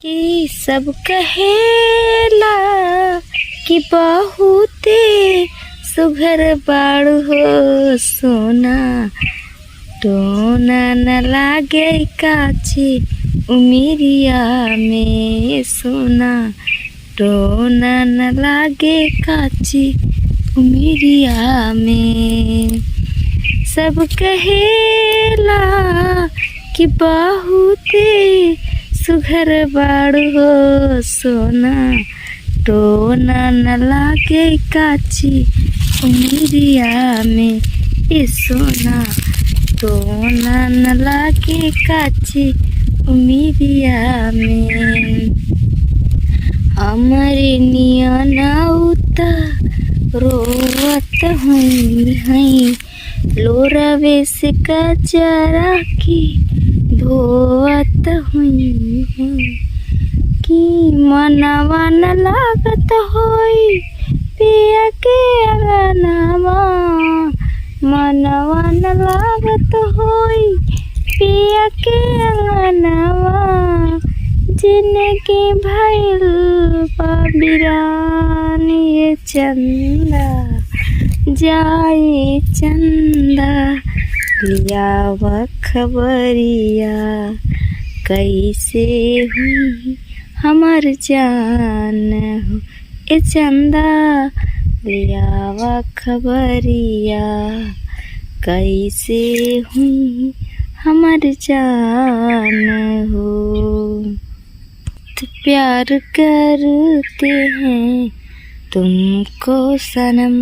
कि सब कहेला कि बहुते सुघर बाड़ू हो सोना, टोना न लागे काची उमिरिया में सोना, टोना न लागे काची उमिरिया में। सब कहेला कि बहुते सुघर बाड़ू हो सोना, टोना न लागे काची उमिरिया में ए सोना, टोना न लागे काची उमिरिया में। हमारे नियना उता रोवत हुई हई, लोरवे से कचरा की धोवत हुई हई। कि मनवा न लागत होई पिया के अंगनावा, मनवा न लागत होई पिया के अंगनावा। जिनके भइल बिरानी ये चंदा जाए चंदा, लियावा खबरिया कैसे हुई हमर जान हो ए चंदा, लियावा खबरिया कैसे हुई हमर जान हो। तो प्यार करते हैं तुमको सनम,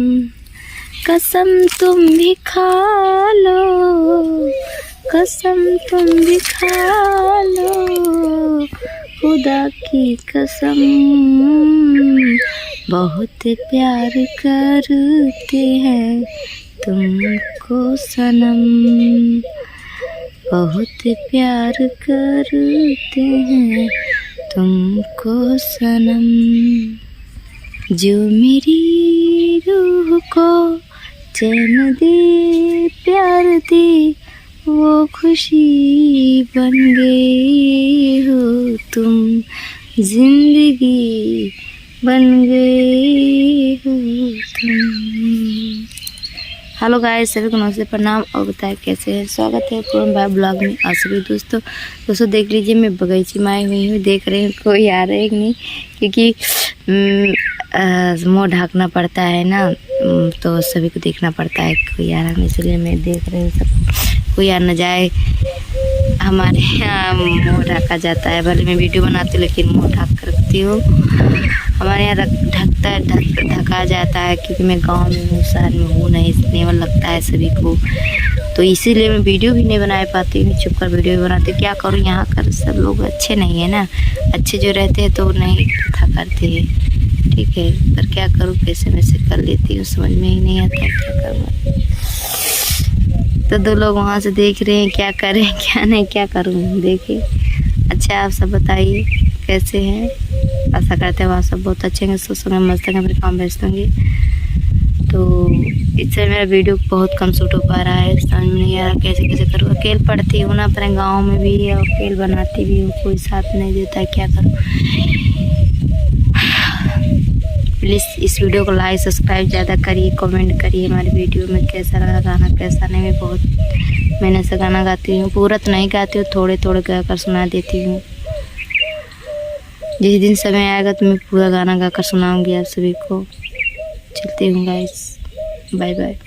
कसम तुम भी खा लो, कसम तुम भी खा लो, खुदा की कसम। बहुत प्यार करते हैं तुमको सनम, बहुत प्यार करते हैं तुमको सनम। जो मेरी रूह को चैन दे प्यार दे, वो खुशी बन गई हो तुम, जिंदगी बन गई हो तुम। हेलो गाइस, सभी को नमस्ते, प्रणाम और बताएं कैसे हैं। स्वागत है पूर्ण भाई ब्लॉग में। आप सभी दोस्तों देख लीजिए, मैं बगीचे में आई हुई हूँ। देख रहे हैं कोई आ रहा है कि नहीं, क्योंकि मुँह ढकना पड़ता है ना, तो सभी को देखना पड़ता है कोई आ रहा है, इसलिए मैं देख रही हूँ सब कोई आ न जाए। हमारे यहाँ मुँह ढका जाता है, भले मैं वीडियो बनाती हूँ लेकिन मुँह ढक कर रखती हूँ। हमारे यहाँ ढका जाता है, क्योंकि मैं गांव में हूँ, शहर में हूँ नहीं, नेवल लगता है सभी को, तो इसीलिए मैं वीडियो भी नहीं बना पाती हूँ, चुप कर वीडियो भी बनाती हूँ। क्या करूँ, यहाँ कर सब लोग अच्छे नहीं है ना, अच्छे जो रहते हैं तो नहीं था करते हैं, ठीक है, पर क्या करूँ, कैसे मैं से कर लेती हूँ, समझ में ही नहीं आता क्या करूँ। तो दो लोग वहाँ से देख रहे हैं, क्या करें क्या नहीं, क्या करूँ देखिए। अच्छा, आप सब बताइए कैसे हैं। आशा करते हैं वहाँ सब बहुत अच्छे हैं, सोच समय मस्त हैं, अपने काम व्यस्त होंगे। तो इससे मेरा वीडियो बहुत कम शूट हो पा रहा है, समझ में नहीं आ रहा कैसे करूँ। अकेले पढ़ती हूँ ना अपने गाँव में भी, और अकेले बनाती भी हूँ, कोई साथ नहीं देता है, क्या करूँ। प्लीज़ इस वीडियो को लाइक सब्सक्राइब ज़्यादा करिए, कमेंट करिए हमारी वीडियो में कैसा लगा गाना कैसा नहीं। मैं बहुत मेहनत से गाना गाती हूँ, पूरा तो नहीं गाती हूँ, थोड़े थोड़े गा कर सुना देती हूँ। जिस दिन समय आएगा तो मैं पूरा गाना गाकर सुनाऊंगी आप सभी को। चलती हूँ गाइस, बाय बाय।